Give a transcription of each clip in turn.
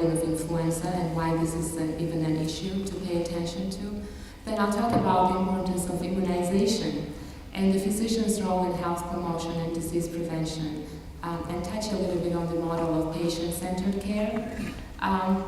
burden of influenza and why this is even an issue to pay attention to. Then I'll talk about the importance of immunization and the physician's role in health promotion and disease prevention, and touch a little bit on the model of patient-centered care.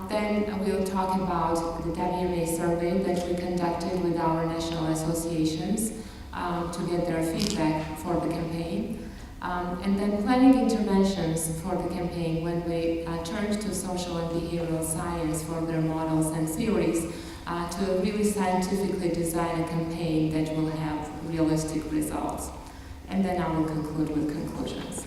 Then we'll talk about the WMA survey that we conducted with our national associations to get their feedback for the campaign. And then planning interventions for the campaign when we turned to social and behavioral science for their models and theories to really scientifically design a campaign that will have realistic results. And then I will conclude with conclusions.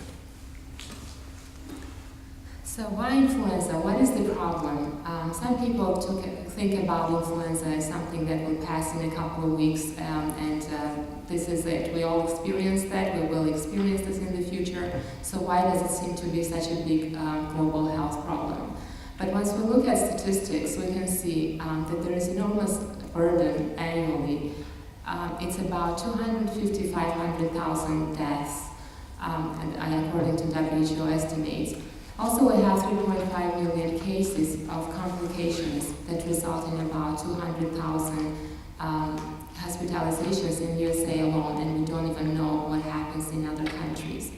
So why influenza? What is the problem? Some people think about influenza as something that will pass in a couple of weeks, and this is it. We all experience that. We will experience this in the future. So why does it seem to be such a big global health problem? But once we look at statistics, we can see that there is enormous burden annually. It's about 250,000 to 500,000 deaths, according to WHO estimates. Also, we have 3.5 million cases of complications that result in about 200,000 hospitalizations in USA alone, and we don't even know what happens in other countries.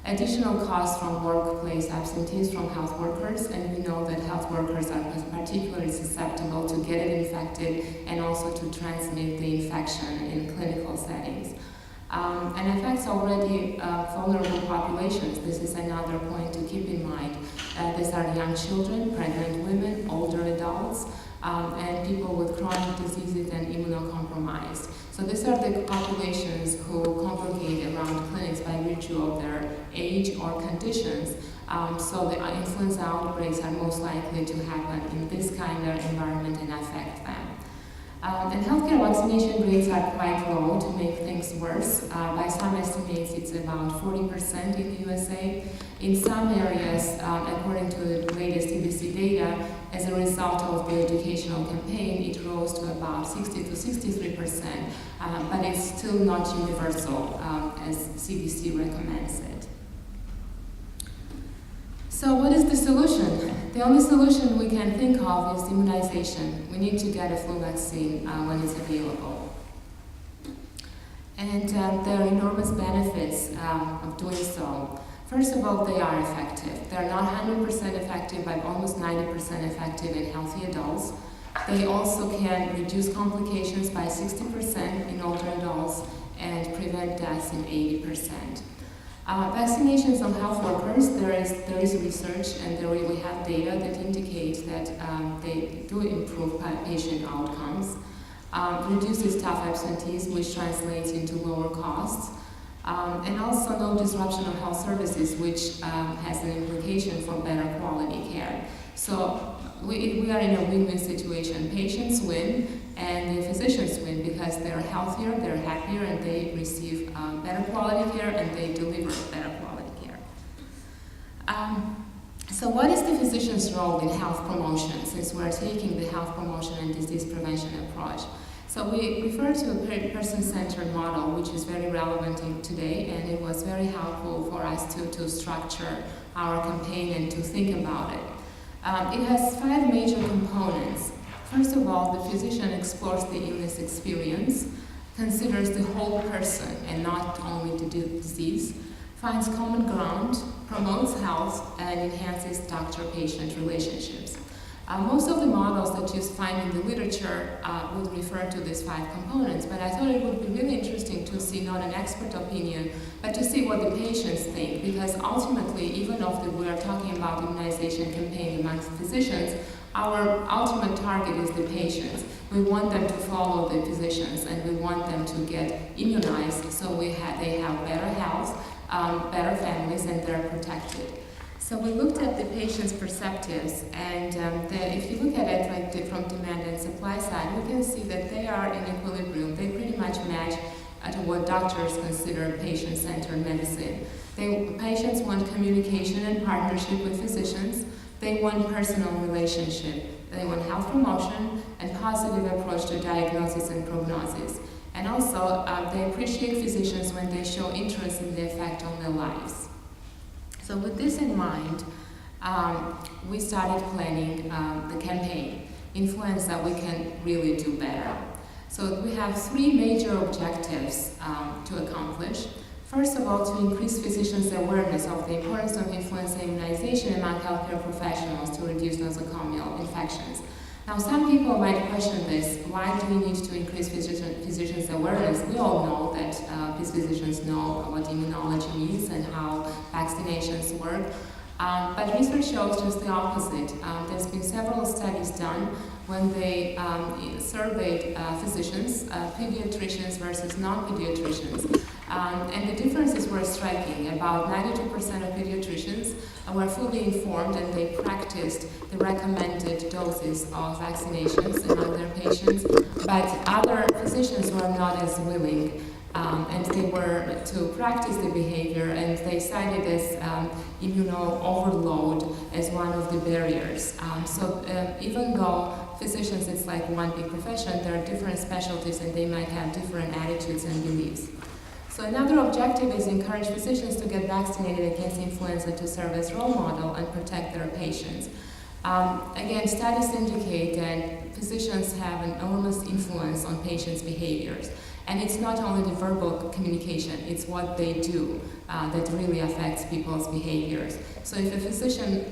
Additional costs from workplace absentees from health workers, and we know that health workers are particularly susceptible to get infected and also to transmit the infection in clinical settings. And affects already vulnerable populations. This is another point to keep in mind. These are young children, pregnant women, older adults, and people with chronic diseases and immunocompromised. So these are the populations who congregate around clinics by virtue of their age or conditions. So the influenza outbreaks are most likely to happen in this kind of environment and affect them. And healthcare vaccination rates are quite low to make things worse. By some estimates, it's about 40% in the USA. In some areas, according to the latest CDC data, as a result of the educational campaign, it rose to about 60 to 63%, but it's still not universal as CDC recommends it. So what is the solution? The only solution we can think of is immunization. We need to get a flu vaccine when it's available. And there are enormous benefits of doing so. First of all, they are effective. They're not 100% effective, but almost 90% effective in healthy adults. They also can reduce complications by 60% in older adults and prevent deaths in 80%. Vaccinations on health workers, there is research and we have data that indicates that they do improve patient outcomes, reduces staff absentees, which translates into lower costs, and also no disruption of health services, which has an implication for better quality care. So we are in a win-win situation. Patients win and the physicians win because they're healthier, they're happier, and they receive better quality care and they deliver better quality care. So what is the physician's role in health promotion, since we're taking the health promotion and disease prevention approach? So we refer to a person-centered model, which is very relevant today, and it was very helpful for us to structure our campaign and to think about it. It has 5 major components. First of all, the physician explores the illness experience, considers the whole person and not only the disease, finds common ground, promotes health, and enhances doctor-patient relationships. Most of the models that you find in the literature would refer to these 5 components, but I thought it would be really interesting to see not an expert opinion, but to see what the patients think, because ultimately, even if we are talking about immunization campaign amongst physicians, our ultimate target is the patients. We want them to follow the physicians, and we want them to get immunized so they have better health, better families, and they're protected. So we looked at the patient's perceptives, and if you look at it from demand and supply side, we can see that they are in equilibrium. They pretty much match to what doctors consider patient-centered medicine. Patients want communication and partnership with physicians. They want personal relationship. They want health promotion and positive approach to diagnosis and prognosis. And also, they appreciate physicians when they show interest in the effect on their lives. So with this in mind, we started planning the campaign. Influenza, we can really do better. So we have three major objectives to accomplish. First of all, to increase physicians' awareness of the importance of influenza immunization among healthcare professionals to reduce nosocomial infections. Now, some people might question this. Why do we need to increase physicians' awareness? We all know that these physicians know what immunology means and how vaccinations work. But research shows just the opposite. There's been several studies done when they surveyed physicians, pediatricians versus non-pediatricians. And the differences were striking. About 92% of pediatricians were fully informed and they practiced the recommended doses of vaccinations among their patients, but other physicians were not as willing. And they were to practice the behavior, and they cited this immuno-overload as one of the barriers. So even though physicians, it's like one big profession, there are different specialties and they might have different attitudes and beliefs. So another objective is encourage physicians to get vaccinated against influenza to serve as role model and protect their patients. Again, studies indicate that physicians have an enormous influence on patients' behaviors. And it's not only the verbal communication, it's what they do that really affects people's behaviors. So if a physician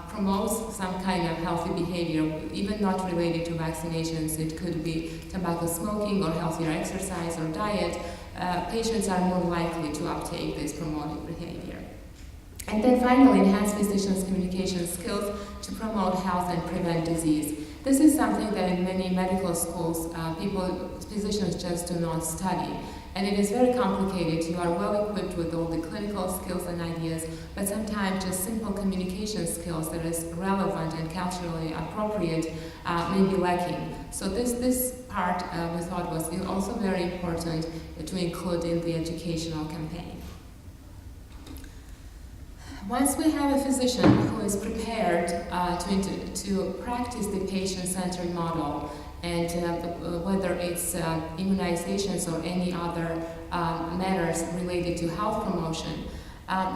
promotes some kind of healthy behavior, even not related to vaccinations, it could be tobacco smoking or healthier exercise or diet, patients are more likely to uptake this promoted behavior. And then finally, enhance physicians' communication skills to promote health and prevent disease. This is something that in many medical schools, physicians just do not study. And it is very complicated. You are well equipped with all the clinical skills and ideas, but sometimes just simple communication skills that is relevant and culturally appropriate may be lacking. So this part we thought was also very important to include in the educational campaign. Once we have a physician who is prepared to practice the patient-centered model, and whether it's immunizations or any other matters related to health promotion,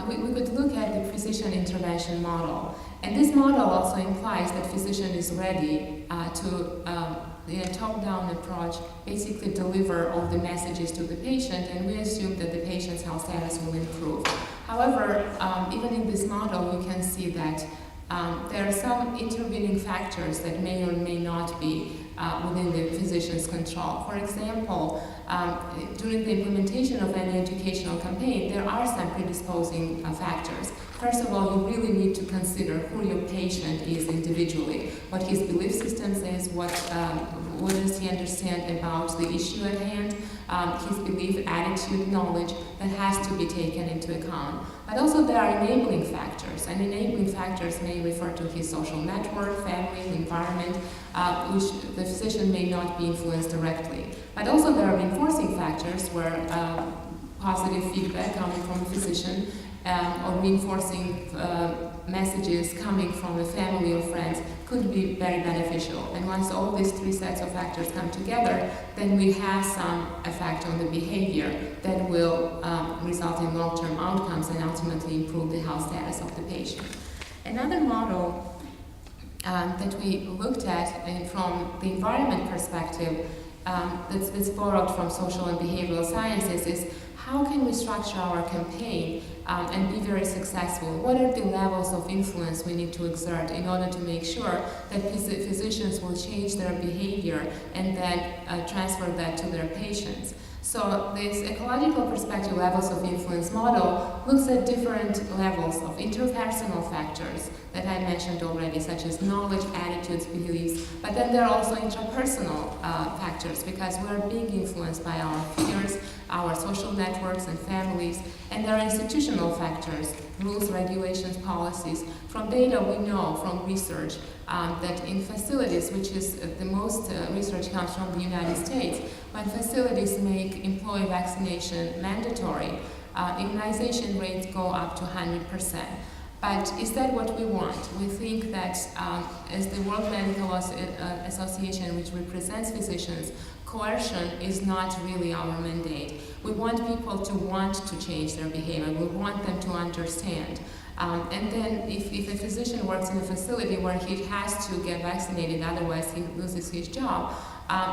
we could look at the physician intervention model. And this model also implies that physician is ready to, in a top-down approach, basically deliver all the messages to the patient, and we assume that the patient's health status will improve. However, even in this model, we can see that there are some intervening factors that may or may not be within the physician's control. For example, during the implementation of any educational campaign, there are some predisposing factors. First of all, you really need to consider who your patient is individually, what his belief system is, what does he understand about the issue at hand, his belief, attitude, knowledge, that has to be taken into account. But also there are enabling factors, and enabling factors may refer to his social network, family, environment, which the physician may not be influenced directly. But also there are reinforcing factors where positive feedback coming from a physician or reinforcing messages coming from a family or friends could be very beneficial. And once all these three sets of factors come together, then we have some effect on the behavior that will result in long-term outcomes and ultimately improve the health status of the patient. Another model that we looked at from the environment perspective that's borrowed from social and behavioral sciences is how can we structure our campaign and be very successful? What are the levels of influence we need to exert in order to make sure that physicians will change their behavior and then transfer that to their patients? So this ecological perspective levels of influence model looks at different levels of interpersonal factors that I mentioned already, such as knowledge, attitudes, beliefs, but then there are also interpersonal factors because we're being influenced by our peers, our social networks and families, and there are institutional factors, rules, regulations, policies. From data we know from research that in facilities, which is the most research comes from the United States, when facilities make employee vaccination mandatory, immunization rates go up to 100%. But is that what we want? We think that as the World Medical Association, which represents physicians, coercion is not really our mandate. We want people to want to change their behavior. We want them to understand. And then if a physician works in a facility where he has to get vaccinated, otherwise he loses his job,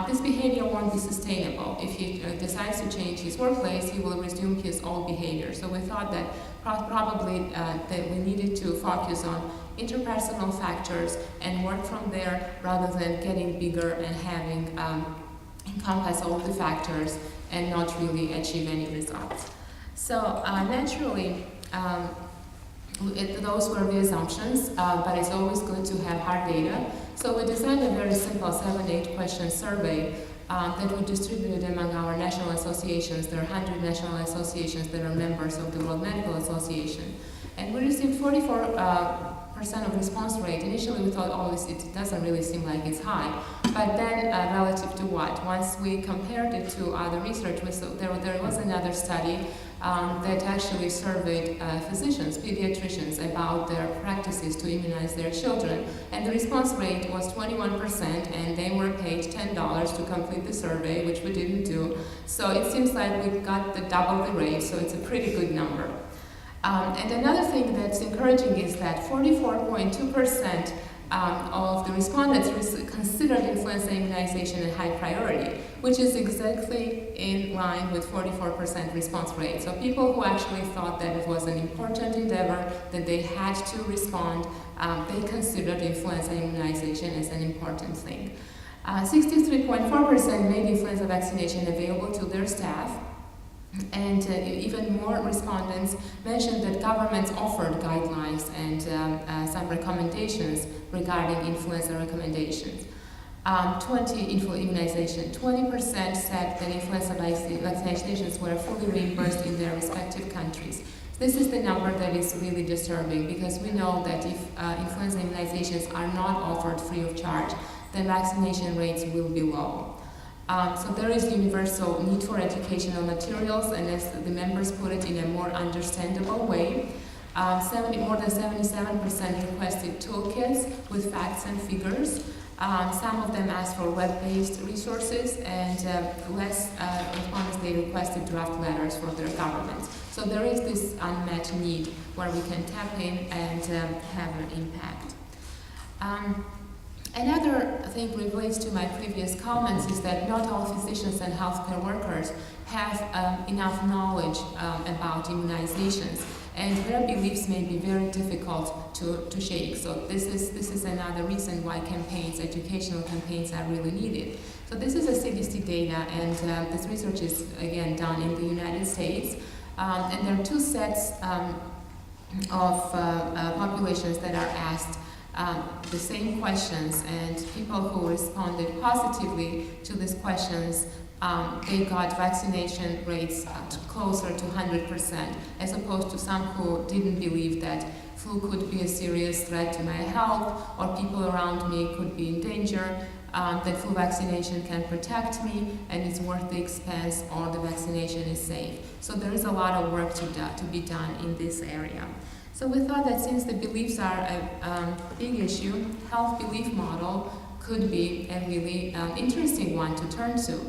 this behavior won't be sustainable. If he decides to change his workplace, he will resume his old behavior. So we thought that probably that we needed to focus on interpersonal factors and work from there rather than getting bigger and having encompass all the factors and not really achieve any results. So naturally, those were the assumptions, but it's always good to have hard data. So we designed a very simple 7-8 question survey that we distributed among our national associations. There are 100 national associations that are members of the World Medical Association. And we received 44% of response rate. Initially we thought, oh, it doesn't really seem like it's high. But then relative to what? Once we compared it to other research, there was another study that actually surveyed physicians, pediatricians, about their practices to immunize their children. And the response rate was 21%, and they were paid $10 to complete the survey, which we didn't do. So it seems like we got the double the rate, so it's a pretty good number. And another thing that's encouraging is that 44.2% of the respondents considered influenza immunization a high priority, which is exactly in line with 44% response rate. So people who actually thought that it was an important endeavor, that they had to respond, they considered influenza immunization as an important thing. 63.4% made influenza vaccination available to their staff. And even more respondents mentioned that governments offered guidelines and some recommendations regarding influenza recommendations. Immunization. 20% said that influenza vaccinations were fully reimbursed in their respective countries. This is the number that is really disturbing, because we know that if influenza immunizations are not offered free of charge, then vaccination rates will be low. So there is universal need for educational materials, and as the members put it, in a more understandable way. More than 77% requested toolkits with facts and figures. Some of them asked for web-based resources, and less respondents, they requested draft letters for their governments. So there is this unmet need where we can tap in and have an impact. Another thing relates to my previous comments is that not all physicians and healthcare workers have enough knowledge about immunizations, and their beliefs may be very difficult to shake. So this is another reason why educational campaigns are really needed. So this is a CDC data, and this research is again done in the United States, and there are two sets of populations that are asked the same questions, and people who responded positively to these questions, they got vaccination rates closer to 100%, as opposed to some who didn't believe that flu could be a serious threat to my health, or people around me could be in danger, that flu vaccination can protect me and it's worth the expense, or the vaccination is safe. So there is a lot of work to be done in this area. So we thought that since the beliefs are a big issue, health belief model could be a really interesting one to turn to.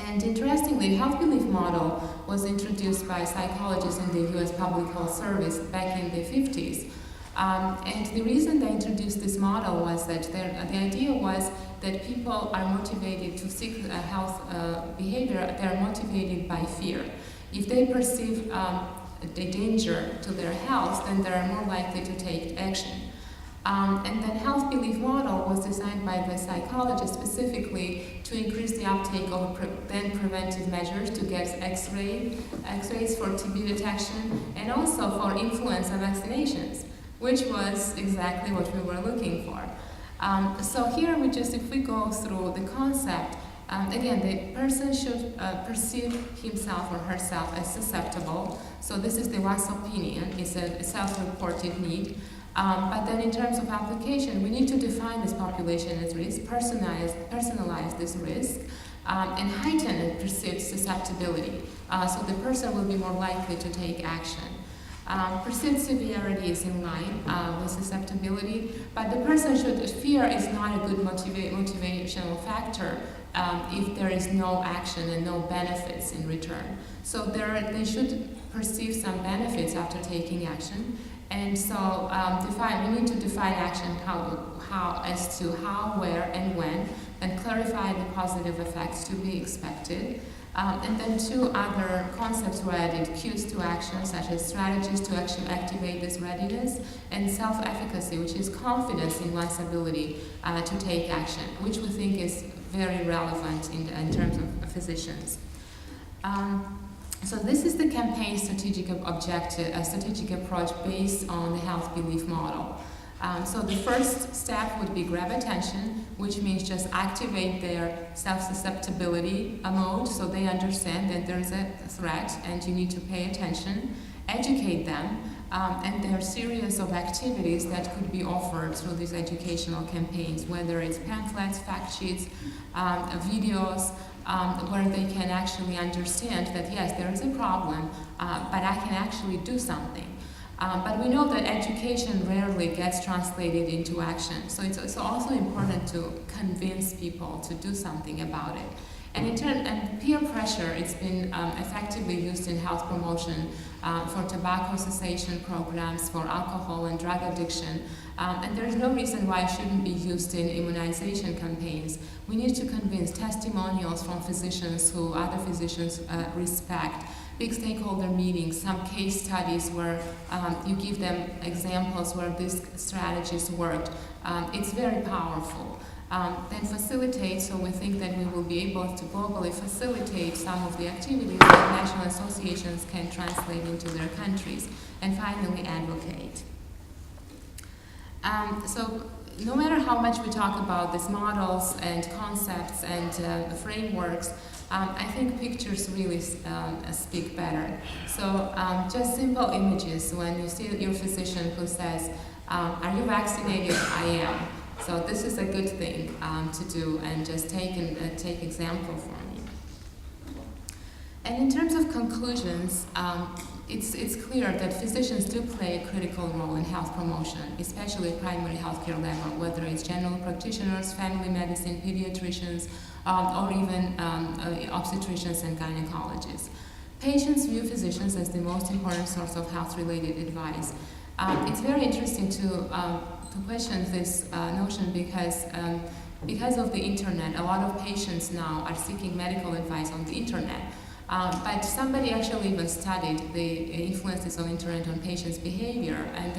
And interestingly, health belief model was introduced by psychologists in the US Public Health Service back in the 50s. And the reason they introduced this model was that the idea was that people are motivated to seek a health behavior, they're motivated by fear. If they perceive the danger to their health, then they're more likely to take action. And that health belief model was designed by the psychologist specifically to increase the uptake of then preventive measures, to get X-rays for TB detection, and also for influenza vaccinations, which was exactly what we were looking for. So here if we go through the concept, again, the person should perceive himself or herself as susceptible. So this is the one's opinion, it's a self-reported need. But then in terms of application, we need to define this population as risk, personalize this risk, and heighten perceived susceptibility. So the person will be more likely to take action. Perceived severity is in line with susceptibility, but the person fear is not a good motivational factor if there is no action and no benefits in return. So they should perceive some benefits after taking action, And so we need to define action as to how, where, and when, and clarify the positive effects to be expected. And then two other concepts were added: cues to action, such as strategies to actually activate this readiness, and self-efficacy, which is confidence in one's ability to take action, which we think is very relevant in terms of physicians. So this is the campaign strategic approach based on the health belief model. So the first step would be grab attention, which means just activate their self-susceptibility mode so they understand that there's a threat and you need to pay attention. Educate them, and there are a series of activities that could be offered through these educational campaigns, whether it's pamphlets, fact sheets, videos, where they can actually understand that yes, there is a problem, but I can actually do something. But we know that education rarely gets translated into action, so it's also important to convince people to do something about it. And peer pressure, it's been effectively used in health promotion for tobacco cessation programs, for alcohol and drug addiction, and there's no reason why it shouldn't be used in immunization campaigns. We need to convince testimonials from physicians who other physicians respect, big stakeholder meetings, some case studies where you give them examples where these strategies worked. It's very powerful. Then facilitate, so we think that we will be able to globally facilitate some of the activities that national associations can translate into their countries. And finally, advocate. So no matter how much we talk about these models and concepts and frameworks, I think pictures really speak better. So just simple images. When you see your physician who says, are you vaccinated? I am. So this is a good thing to do, and just take example for me. And in terms of conclusions, it's clear that physicians do play a critical role in health promotion, especially at primary healthcare level, whether it's general practitioners, family medicine, pediatricians, or even obstetricians and gynecologists. Patients view physicians as the most important source of health-related advice. It's very interesting to question this notion because of the internet. A lot of patients now are seeking medical advice on the internet. But somebody actually even studied the influences of internet on patients' behavior, and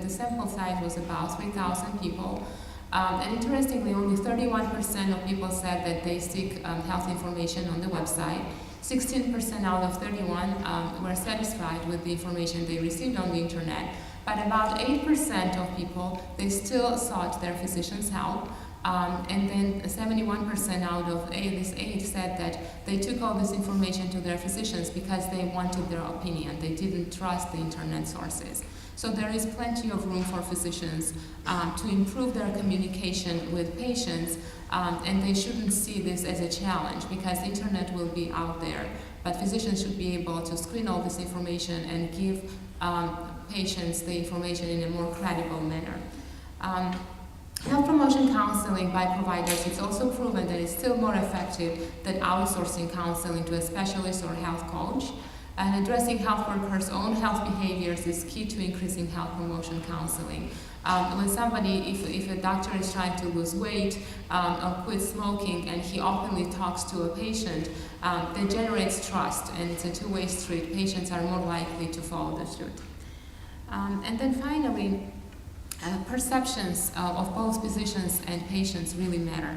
the sample size was about 3,000 people. And interestingly, only 31% of people said that they seek health information on the website. 16% out of 31 were satisfied with the information they received on the internet. But about 8% of people, they still sought their physician's help. And then 71% out of this 8 said that they took all this information to their physicians because they wanted their opinion. They didn't trust the internet sources. So there is plenty of room for physicians to improve their communication with patients, and they shouldn't see this as a challenge because the internet will be out there. But physicians should be able to screen all this information and give patients the information in a more credible manner. Health promotion counseling by providers, it's also proven that it's still more effective than outsourcing counseling to a specialist or health coach. And addressing health workers' own health behaviors is key to increasing health promotion counseling. When somebody, if a doctor is trying to lose weight or quit smoking and he openly talks to a patient, that generates trust, and it's a two-way street. Patients are more likely to follow the suit. And then finally, perceptions of both physicians and patients really matter.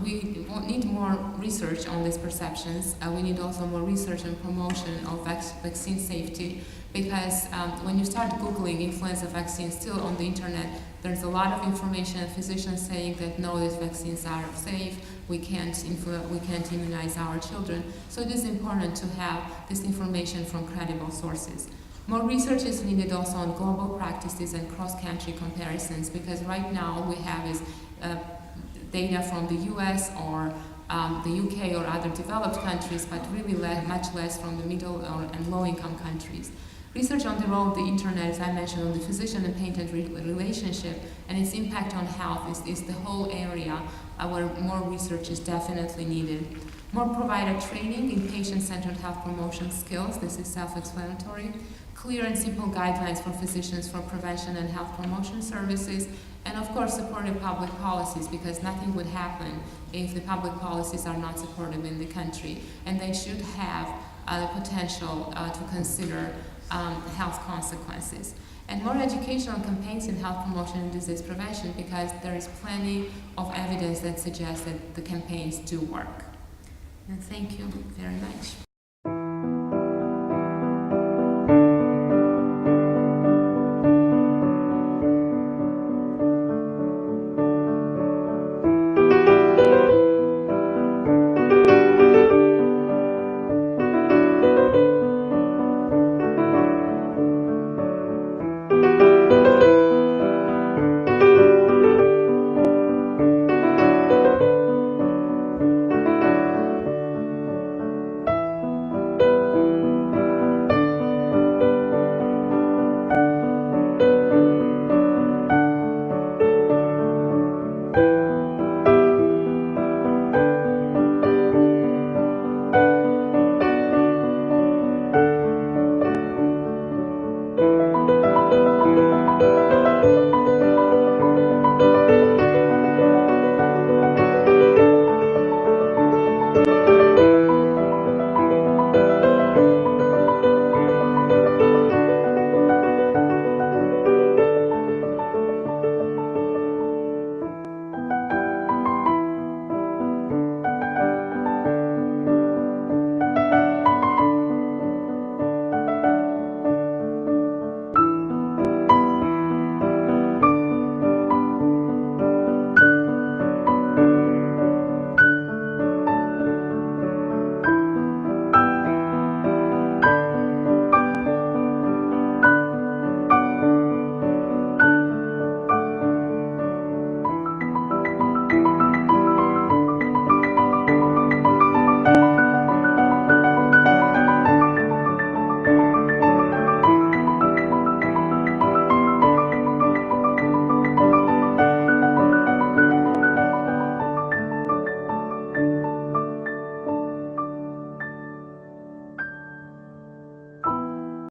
We need more research on these perceptions. We need also more research and promotion of vaccine safety, because when you start Googling influenza vaccines still on the internet, there's a lot of information, physicians saying that no, these vaccines are safe, we can't immunize our children. So it is important to have this information from credible sources. More research is needed also on global practices and cross-country comparisons, because right now we have is data from the US or the UK or other developed countries, but really much less from the middle and low-income countries. Research on the role of the internet, as I mentioned, on the physician and patient relationship and its impact on health is the whole area where more research is definitely needed. More provider training in patient-centered health promotion skills, this is self-explanatory. clear and simple guidelines for physicians for prevention and health promotion services, and of course supportive public policies, because nothing would happen if the public policies are not supportive in the country, and they should have the potential to consider health consequences. And more educational campaigns in health promotion and disease prevention, because there is plenty of evidence that suggests that the campaigns do work. And thank you very much.